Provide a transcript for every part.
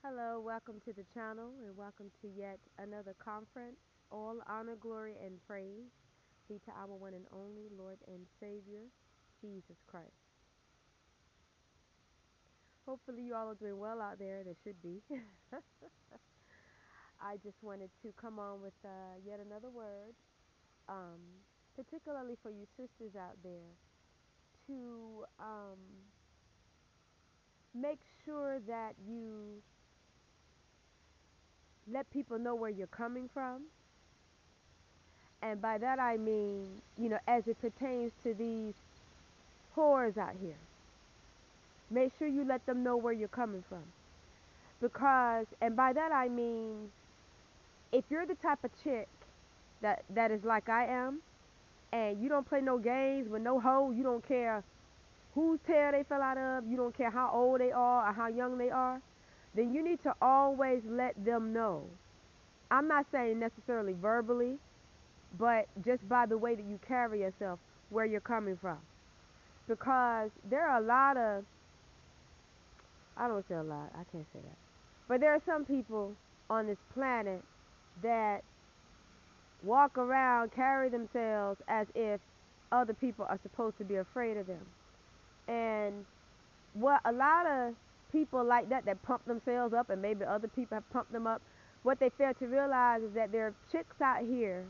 Hello, welcome to the channel and welcome to yet another conference. All honor, glory, and praise be to our one and only Lord and Savior, Jesus Christ. Hopefully, you all are doing well out there. There should be. I just wanted to come on with yet another word, um, particularly for you sisters out there, to make sure that you let people know where you're coming from. And by that I mean, as it pertains to these whores out here. Make sure you let them know where you're coming from. Because, and by that I mean, if you're the type of chick that is like I am, and you don't play no games with no hoe, you don't care whose tail they fell out of, you don't care how old they are or how young they are, then you need to always let them know. I'm not saying necessarily verbally, but just by the way that you carry yourself, where you're coming from. Because there are a lot of, I don't say a lot, I can't say that. But there are some people on this planet that walk around, carry themselves as if other people are supposed to be afraid of them. And what a lot of people like that pump themselves up, and maybe other people have pumped them up, what they fail to realize is that there are chicks out here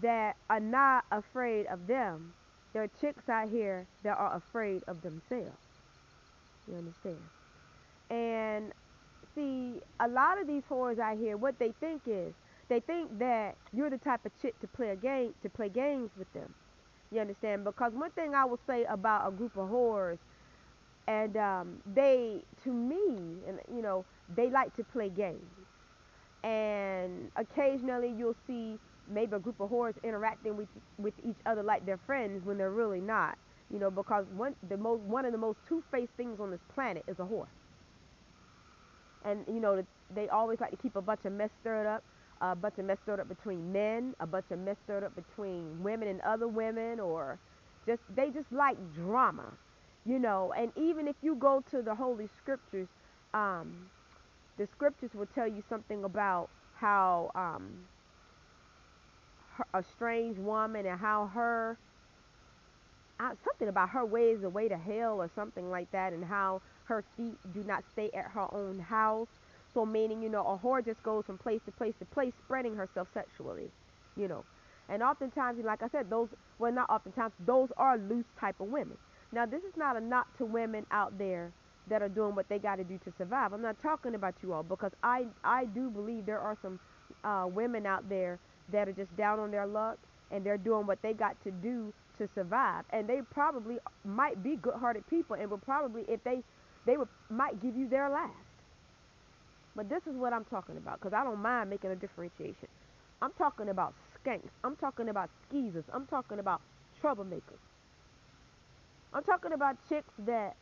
that are not afraid of them. There are chicks out here that are afraid of themselves. You understand? And see, a lot of these whores out here, what they think is, they think that you're the type of chick to play a game, to play games with them. You understand? Because one thing I will say about a group of whores, and they, to me, and they like to play games. And occasionally you'll see maybe a group of whores interacting with each other like they're friends when they're really not. Because one of the most two-faced things on this planet is a whore. And they always like to keep a bunch of mess stirred up, a bunch of mess stirred up between men, a bunch of mess stirred up between women and other women, or they just like drama. And even if you go to the holy scriptures, um, the scriptures will tell you something about how a strange woman, and how her something about her way is the way to hell or something like that, and how her feet do not stay at her own house. So meaning, a whore just goes from place to place to place, spreading herself sexually, you know. And oftentimes, like I said, well, not oftentimes, those are loose type of women. Now, this is not a knock to women out there that are doing what they got to do to survive. I'm not talking about you all, because I do believe there are some women out there that are just down on their luck, and they're doing what they got to do to survive. And they probably might be good-hearted people, and would probably, if they would might give you their last. But this is what I'm talking about, because I don't mind making a differentiation. I'm talking about skanks. I'm talking about skeezers. I'm talking about troublemakers. I'm talking about chicks that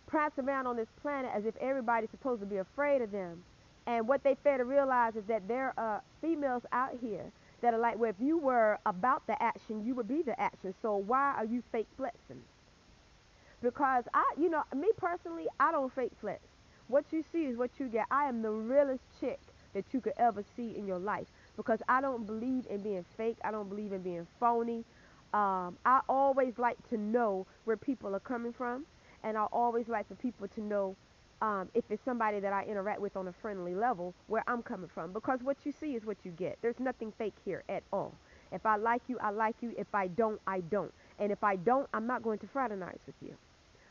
prance around on this planet as if everybody's supposed to be afraid of them. And what they fail to realize is that there are females out here that are like, well, if you were about the action, you would be the action. So why are you fake flexing? Because me personally, I don't fake flex. What you see is what you get. I am the realest chick that you could ever see in your life, because I don't believe in being fake. I don't believe in being phony. I always like to know where people are coming from, and I always like for people to know, if it's somebody that I interact with on a friendly level, where I'm coming from. Because what you see is what you get. There's nothing fake here at all. If I like you, I like you. If I don't, I don't. And if I don't, I'm not going to fraternize with you.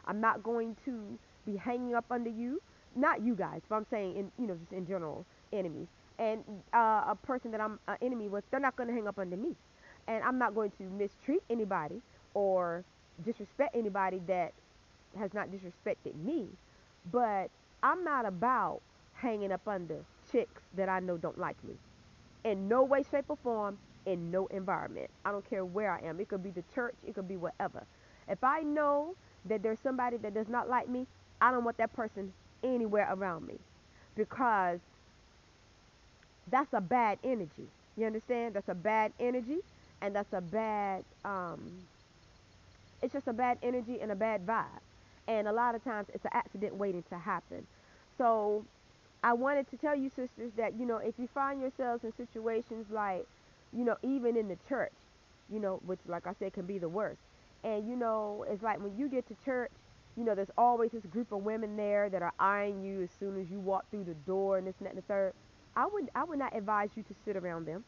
I'm not going to be hanging up under you. Not you guys, but I'm saying just in general, enemies. And a person that I'm an enemy with, they're not going to hang up under me. And I'm not going to mistreat anybody or disrespect anybody that has not disrespected me. But I'm not about hanging up under chicks that I know don't like me. In no way, shape, or form, in no environment. I don't care where I am. It could be the church, it could be whatever. If I know that there's somebody that does not like me, I don't want that person anywhere around me, because that's a bad energy. You understand? That's a bad energy, and that's a bad, it's just a bad energy and a bad vibe. And a lot of times it's an accident waiting to happen. So I wanted to tell you, sisters, that, if you find yourselves in situations like, even in the church, which, like I said, can be the worst. And, it's like when you get to church, there's always this group of women there that are eyeing you as soon as you walk through the door and this and that and the third. I would not advise you to sit around them,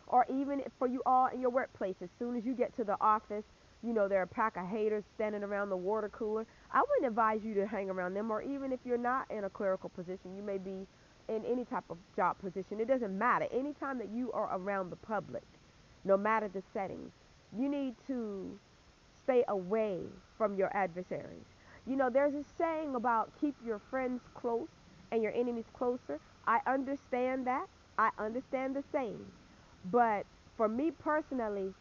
or even for you all in your workplace. As soon as you get to the office, there are a pack of haters standing around the water cooler. I wouldn't advise you to hang around them, or even if you're not in a clerical position, you may be in any type of job position. It doesn't matter. Anytime that you are around the public, no matter the setting, you need to stay away from your adversaries. There's a saying about keep your friends close and your enemies closer. I understand that. I understand the saying. But for me personally,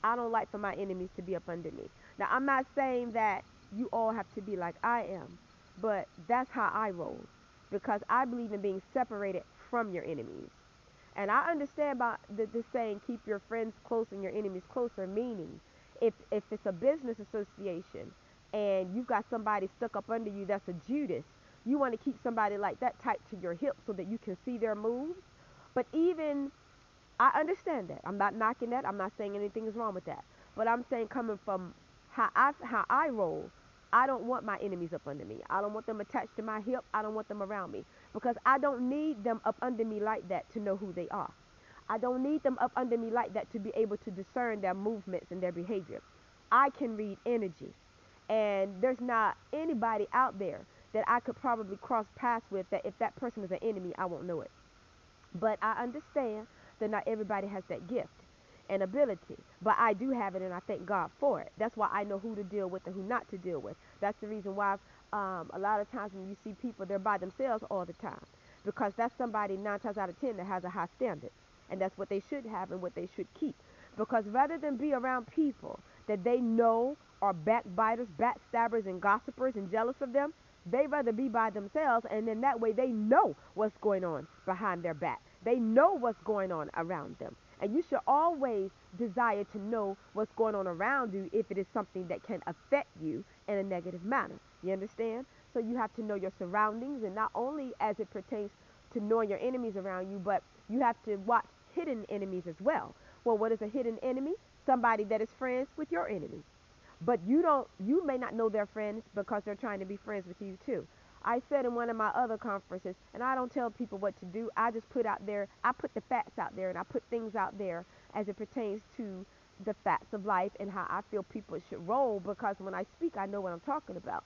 I don't like for my enemies to be up under me. Now, I'm not saying that you all have to be like I am, but that's how I roll, because I believe in being separated from your enemies. And I understand about the saying, keep your friends close and your enemies closer, meaning if it's a business association and you've got somebody stuck up under you that's a Judas, you want to keep somebody like that tight to your hip so that you can see their moves. But even I understand that. I'm not knocking that. I'm not saying anything is wrong with that. But I'm saying, coming from how I roll, I don't want my enemies up under me. I don't want them attached to my hip. I don't want them around me, because I don't need them up under me like that to know who they are. I don't need them up under me like that to be able to discern their movements and their behavior. I can read energy. And there's not anybody out there that I could probably cross paths with that if that person is an enemy, I won't know it. But I understand that not everybody has that gift and ability. But I do have it, and I thank God for it. That's why I know who to deal with and who not to deal with. That's the reason why a lot of times when you see people, they're by themselves all the time. Because that's somebody 9 times out of 10 that has a high standard. And that's what they should have and what they should keep. Because rather than be around people that they know are backbiters, backstabbers, and gossipers and jealous of them, they rather be by themselves, and then that way they know what's going on behind their back. They know what's going on around them. And you should always desire to know what's going on around you if it is something that can affect you in a negative manner. You understand? So you have to know your surroundings, and not only as it pertains to knowing your enemies around you, but you have to watch hidden enemies as well. Well, what is a hidden enemy? Somebody that is friends with your enemy. But you may not know they're friends because they're trying to be friends with you too. I said in one of my other conferences, and I don't tell people what to do. I just put out there, I put the facts out there, and I put things out there as it pertains to the facts of life and how I feel people should roll, because when I speak, I know what I'm talking about.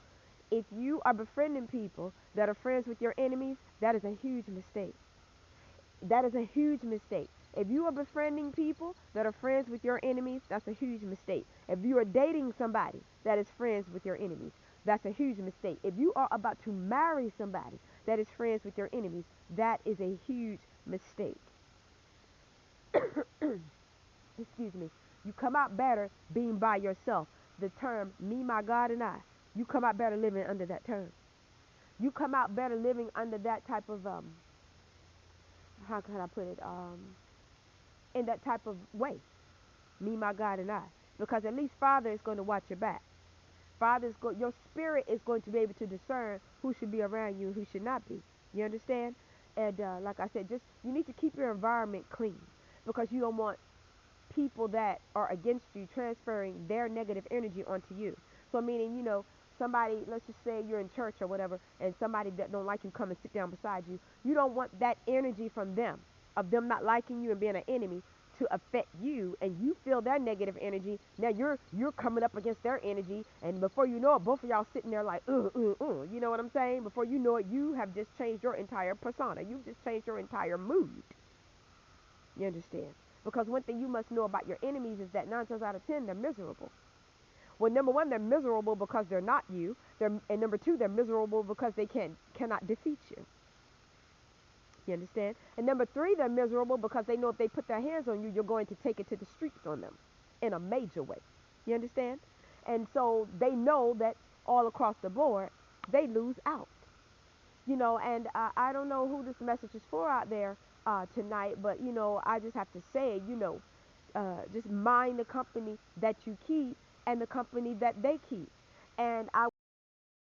If you are befriending people that are friends with your enemies, that is a huge mistake. That is a huge mistake. If you are befriending people that are friends with your enemies, that's a huge mistake. If you are dating somebody that is friends with your enemies, that's a huge mistake. If you are about to marry somebody that is friends with your enemies, that is a huge mistake. Excuse me. You come out better being by yourself. The term me, my God, and I, you come out better living under that term. You come out better living under that type of how can I put it, in that type of way. Me, my God, and I. Because at least Father is going to watch your back. Your spirit is going to be able to discern who should be around you and who should not be. You understand? And like I said, just you need to keep your environment clean, because you don't want people that are against you transferring their negative energy onto you. So meaning, somebody, let's just say you're in church or whatever, and somebody that don't like you come and sit down beside you. You don't want that energy from them, of them not liking you and being an enemy, to affect you, and you feel their negative energy. Now you're coming up against their energy, and before you know it, both of y'all sitting there like, you know what I'm saying? Before you know it, you have just changed your entire persona. You've just changed your entire mood. You understand? Because one thing you must know about your enemies is that 9 times out of 10, they're miserable. Well, number one, they're miserable because they're not you. And number two, they're miserable because they cannot defeat you. You understand? And number three, they're miserable because they know if they put their hands on you, you're going to take it to the streets on them in a major way. You understand? And so they know that all across the board, they lose out. And I don't know who this message is for out there tonight, but, I just have to say, just mind the company that you keep and the company that they keep. And I